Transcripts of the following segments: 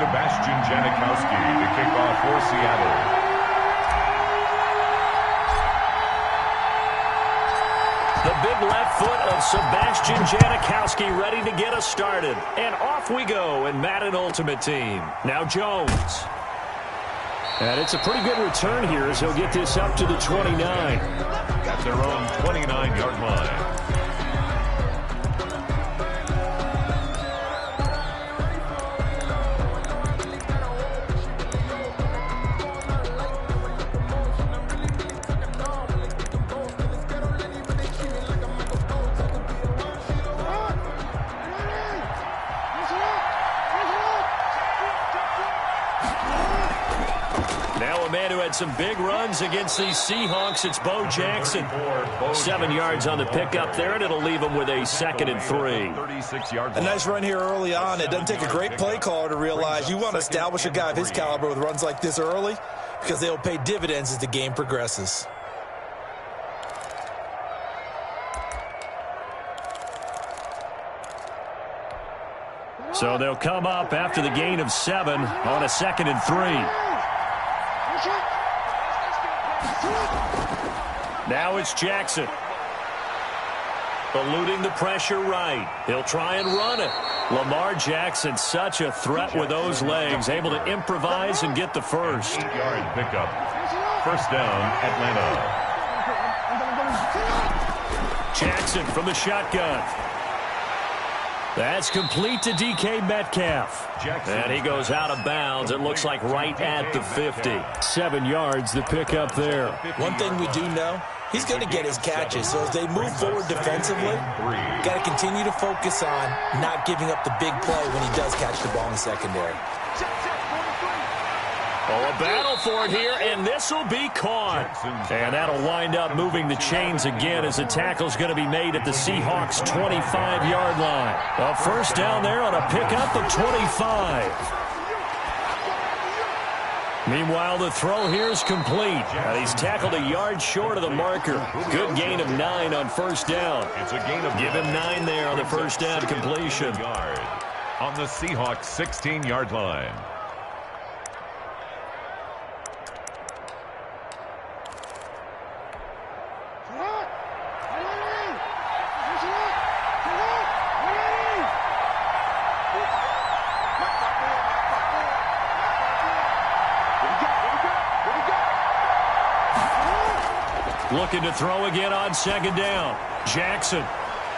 Sebastian Jdawg2437's to kick off for Seattle. The big left foot of Sebastian Jdawg2437 ready to get us started. And off we go in Madden Ultimate Team. Now Jones. And it's a pretty good return here as he'll get this up to the 29. At their own 29-yard line. Some big runs against these Seahawks. It's Bo Jackson. 7 yards on the pickup there, and it'll leave him with a 2nd and 3. A nice run here early on. It doesn't take a great play caller to realize you want to establish a guy of his caliber with runs like this early because they'll pay dividends as the game progresses. So they'll come up after the gain of 7 on a 2nd and 3. Now it's Jackson. Eluding the pressure right. He'll try and run it. Lamar Jackson, such a threat with those legs, able to improvise and get the first. 8-yard pickup. First down, Atlanta. Jackson from the shotgun. That's complete to DK Metcalf. And he goes out of bounds. It looks like right at the 50. 7 yards to pick up there. One thing we do know, he's going to get his catches. So as they move forward defensively, got to continue to focus on not giving up the big play when he does catch the ball in the secondary. Oh, a battle for it here, and this will be caught. And that'll wind up moving the chains again as the tackle's going to be made at the Seahawks' 25-yard line. A first down there on a pickup of 25. Meanwhile, the throw here is complete. And he's tackled a yard short of the marker. Good gain of 9 on first down. Give him 9 there on the first down completion. On the Seahawks' 16-yard line. Looking to throw again on second down. Jackson.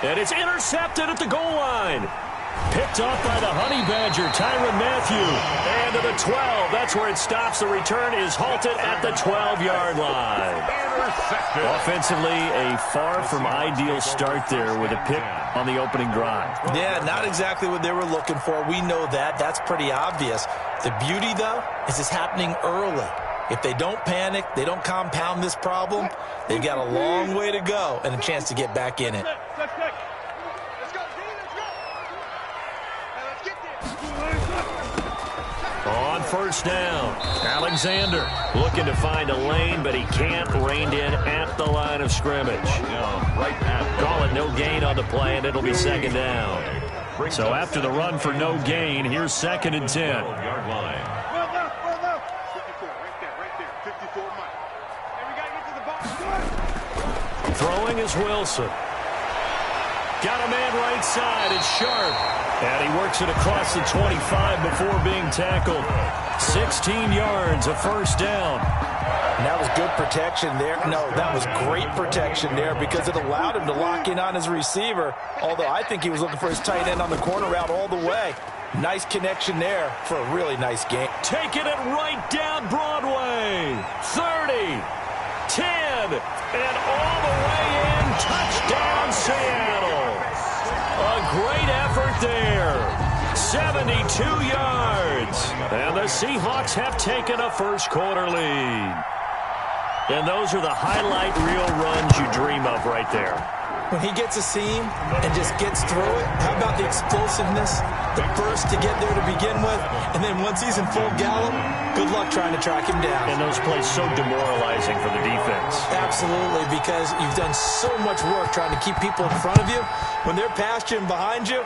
And it's intercepted at the goal line. Picked off by the Honey Badger, Tyrann Mathieu. And to the 12. That's where it stops. The return is halted at the 12-yard line. Offensively, a far from ideal start there with a pick on the opening drive. Yeah, not exactly what they were looking for. We know that. That's pretty obvious. The beauty, though, is it's happening early. If they don't panic, they don't compound this problem, they've got a long way to go and a chance to get back in it. On first down, Alexander looking to find a lane, but he can't. Reined in at the line of scrimmage. Call it no gain on the play, and it'll be second down. So after the run for no gain, here's 2nd and 10. Throwing is Wilson. Got a man right side. It's Sharp. And he works it across the 25 before being tackled. 16 yards, a first down. And that was good protection there. No, that was great protection there because it allowed him to lock in on his receiver. Although I think he was looking for his tight end on the corner route all the way. Nice connection there for a really nice game. Taking it right down Broadway. 30. 10, and all the way in, touchdown Seattle. A great effort there. 72 yards. And the Seahawks have taken a first quarter lead. And those are the highlight reel runs you dream of right there. When he gets a seam and just gets through it, how about the explosiveness, the burst to get there to begin with, and then once he's in full gallop, good luck trying to track him down. And those plays so demoralizing for the defense. Absolutely, because you've done so much work trying to keep people in front of you. When they're past you and behind you,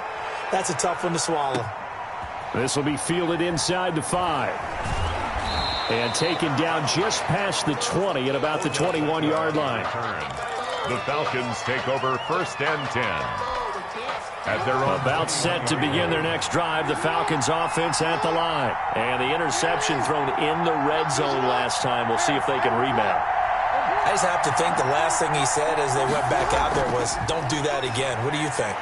that's a tough one to swallow. This will be fielded inside the 5. And taken down just past the 20 at about the 21-yard line. The Falcons take over 1st and 10. At their own about set to begin their next drive, the Falcons offense at the line. And the interception thrown in the red zone last time. We'll see if they can rebound. I just have to think the last thing he said as they went back out there was, don't do that again. What do you think?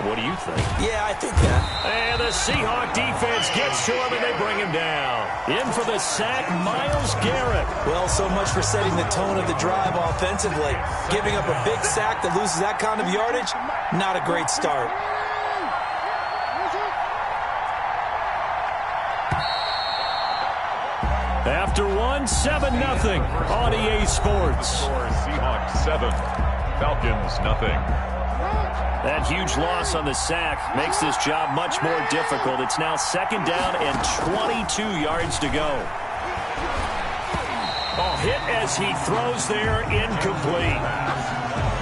What do you think? Yeah, I think that. And the Seahawk defense gets to him, and they bring him down. In for the sack, Myles Garrett. Well, so much for setting the tone of the drive offensively. Giving up a big sack that loses that kind of yardage, not a great start. After one, 7-0 on EA Sports. Seahawks 7, Falcons 0. That huge loss on the sack makes this job much more difficult. It's now 2nd down and 22 yards to go. Oh, hit as he throws there, incomplete.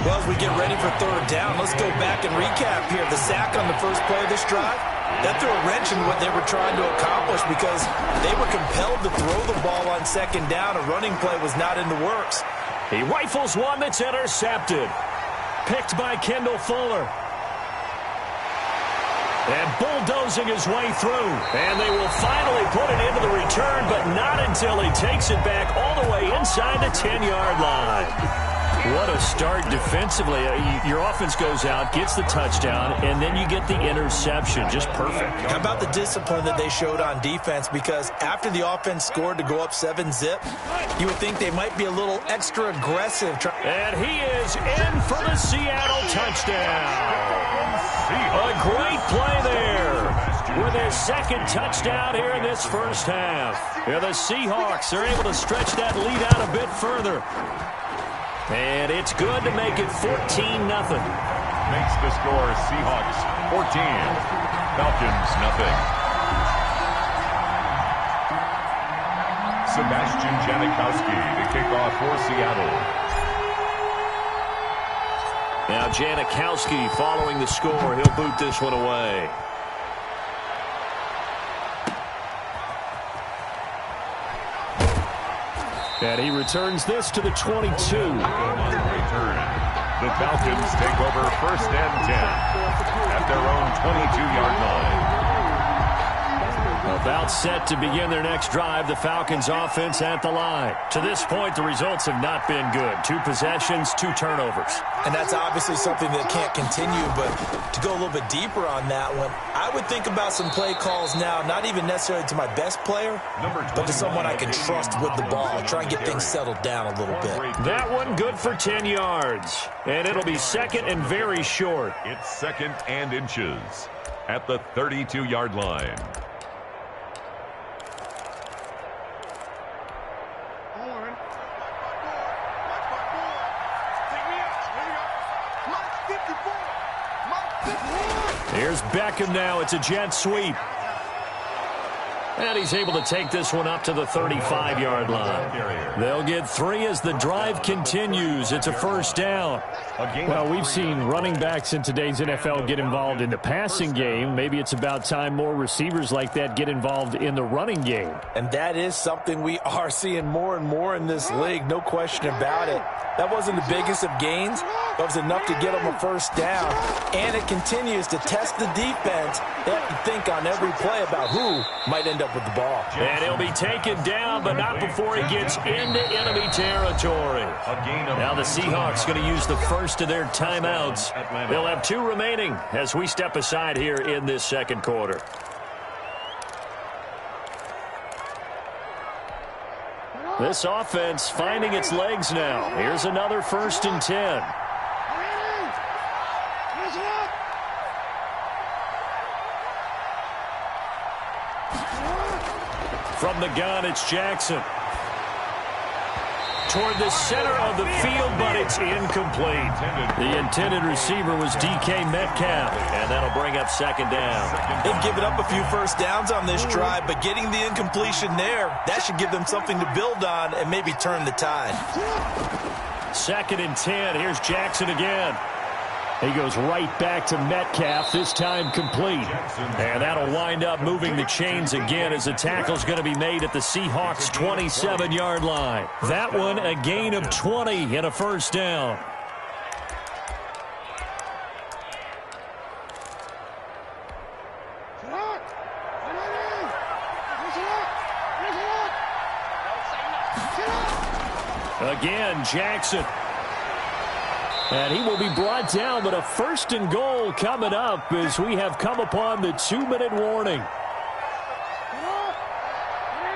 Well, as we get ready for 3rd down, let's go back and recap here. The sack on the first play of this drive, that threw a wrench in what they were trying to accomplish because they were compelled to throw the ball on 2nd down. A running play was not in the works. He rifles one that's intercepted. Picked by Kendall Fuller. And bulldozing his way through. And they will finally put it into the return, but not until he takes it back all the way inside the 10-yard line. What a start defensively. Your offense goes out, gets the touchdown, and then you get the interception. Just perfect. How about the discipline that they showed on defense? Because after the offense scored to go up 7-zip, you would think they might be a little extra aggressive. And he is in for the Seattle touchdown. A great play there with his 2nd touchdown here in this first half. Yeah, the Seahawks are able to stretch that lead out a bit further. And it's good to make it 14-0. Makes the score Seahawks 14, Falcons 0. Sebastian Jdawg2437 to kick off for Seattle. Now Jdawg2437 following the score. He'll boot this one away. And he returns this to the 22. On the return, the Falcons take over 1st and 10 at their own 22-yard line. About set to begin their next drive, the Falcons offense at the line. To this point, the results have not been good. 2 possessions, 2 turnovers. And that's obviously something that can't continue, but to go a little bit deeper on that one, I would think about some play calls now, not even necessarily to my best player, but to someone I can trust with the ball. Try and get things settled down a little bit. That one good for 10 yards. And it'll be 2nd and very short. It's 2nd and inches at the 32-yard line. Here's Beckham now. It's a jet sweep. And he's able to take this one up to the 35-yard line. They'll get 3 as the drive continues. It's a 1st down. Well, we've seen running backs in today's NFL get involved in the passing game. Maybe it's about time more receivers like that get involved in the running game. And that is something we are seeing more and more in this league, no question about it. That wasn't the biggest of gains, but it was enough to get them a 1st down. And it continues to test the defense. They have to think on every play about who might end up with the ball. And he'll be taken down, but not before he gets into enemy territory. Now the Seahawks going to use the first of their timeouts. They'll have 2 remaining as we step aside here in this 2nd quarter. This offense finding its legs now. Here's another 1st and 10. From the gun, it's Jackson. Toward the center of the field, but it's incomplete. The intended receiver was DK Metcalf, and that'll bring up 2nd down. They've given up a few 1st downs on this drive, but getting the incompletion there, that should give them something to build on and maybe turn the tide. 2nd and 10. Here's Jackson again. He goes right back to Metcalf, this time complete. And that'll wind up moving the chains again as the tackle's going to be made at the Seahawks' 27-yard line. That one a gain of 20 and a first down. Again, Jackson. And he will be brought down, but a first and goal coming up as we have come upon the 2-minute warning.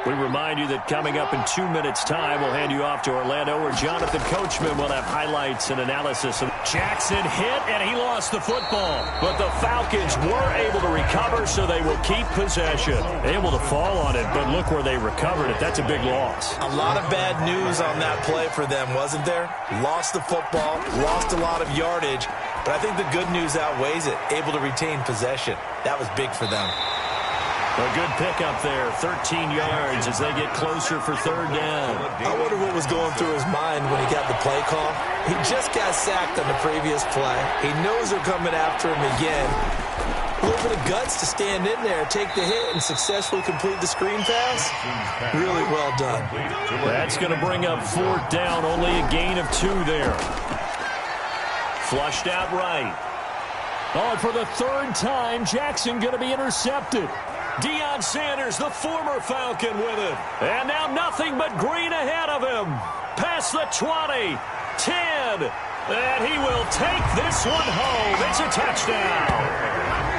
We remind you that coming up in 2 minutes' time, we'll hand you off to Orlando, where Jonathan Coachman will have highlights and analysis. Jackson hit, and he lost the football. But the Falcons were able to recover, so they will keep possession. Able to fall on it, but look where they recovered it. That's a big loss. A lot of bad news on that play for them, wasn't there? Lost the football, lost a lot of yardage, but I think the good news outweighs it. Able to retain possession. That was big for them. A good pickup there, 13 yards as they get closer for third down. I wonder what was going through his mind when he got the play call. He just got sacked on the previous play. He knows they're coming after him again. A little bit of guts to stand in there, take the hit, and successfully complete the screen pass. Really well done. That's going to bring up fourth down, only a gain of 2 there. Flushed out right. Oh, and for the third time, Jackson going to be intercepted. Deion Sanders, the former Falcon, with it. And now nothing but green ahead of him. Past the 20, 10, and he will take this one home. It's a touchdown.